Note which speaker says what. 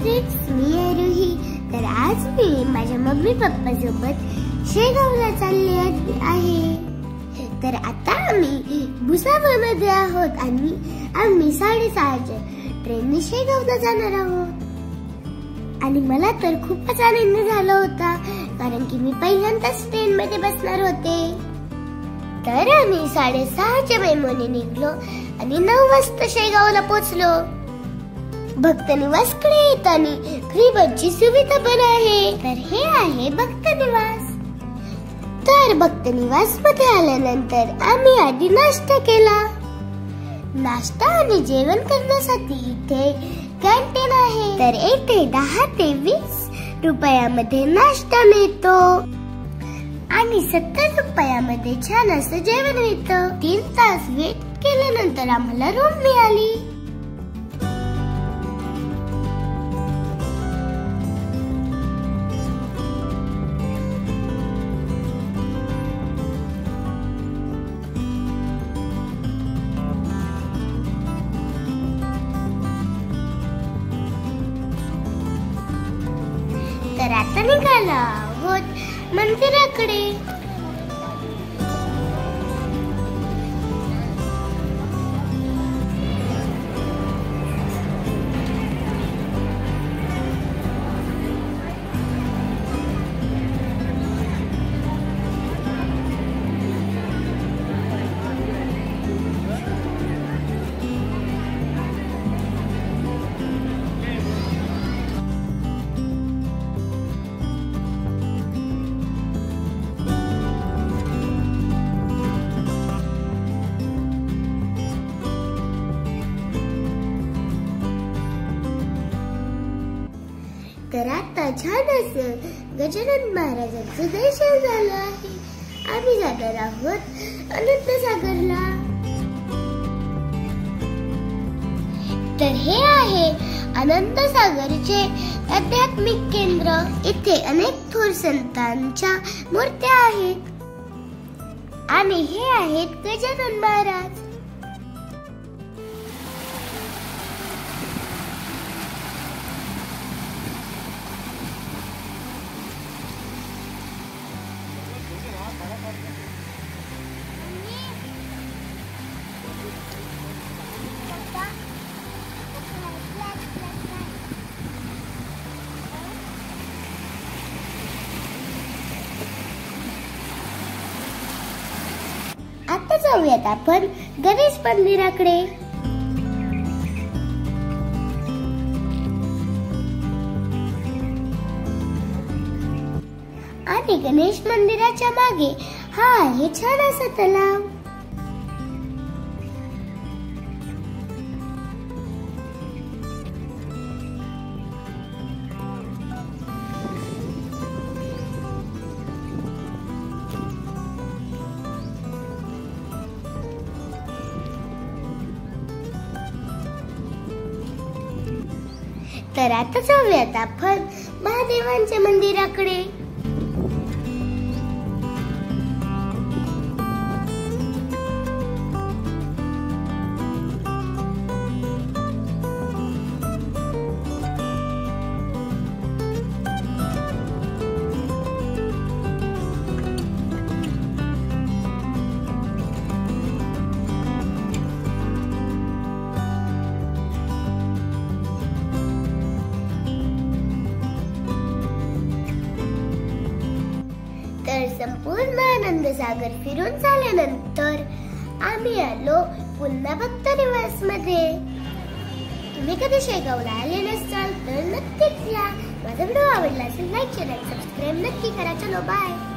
Speaker 1: Friends, मी आहे रुही. तर आज मी माझ्या मम्मी पप्पा सोबत शेगावला चालले आहे. तर आता आम्ही भुसावळमध्ये आहोत आणि आम्ही 6:30च्या ट्रेनने शेगावला जाणार आहोत. आणि मला तर खूपच आनंद झाला होता, कारण की मी पहिल्यांदाच ट्रेन मध्ये बसणार होते. तर आम्ही 6:30च्या मेमोने निघलो आणि 9 वाजता शेगावला पोहोचलो. भक्त निवासकडे येताना फ्री बसची सुविधा पण आहे. तर हे आहे भक्त निवास. तर भक्त निवास मध्ये आल्यानंतर आम्ही आधी नाश्ता केला. नाश्ता आणि जेवण करण्यासाठी इथे कॅन्टीन आहे. तर येथे 10 ते 20 रुपयामध्ये नाश्ता मिळतो आणि 70 रुपयामध्ये छान असं जेवण मिळतं. 3 तास वेट केल्यानंतर आम्हाला रूम मिळाली. तर आता निघाला आहोत मंदिराकडे. तर आता छान असं गजानन महाराजांचं दर्शन झालं आहे. आम्ही जाणार आहोत अनंतसागरला. तर हे आहे अनंतसागरचे आध्यात्मिक केंद्र. इथे अनेक थोर संतांच्या मूर्त्या आहेत आणि हे आहेत गजानन महाराज. आता जाऊयात आपण गणेश मंदिराकडे. आणि गणेश मंदिराच्या मागे हा आहे छान असा तलाव. तर आता जाऊयात आपण महादेवांच्या मंदिराकडे. तर संपूर्ण आनंदसागर फिरून झाल्यानंतर आम्ही आलो पुन्हा भक्त निवास मध्ये. तुम्ही कधी शेगावला आले नसाल तर नक्कीच या. माझा व्हिडिओ आवडला असेल लाईक, शेअर आणि सबस्क्राईब नक्की करा. चलो बाय.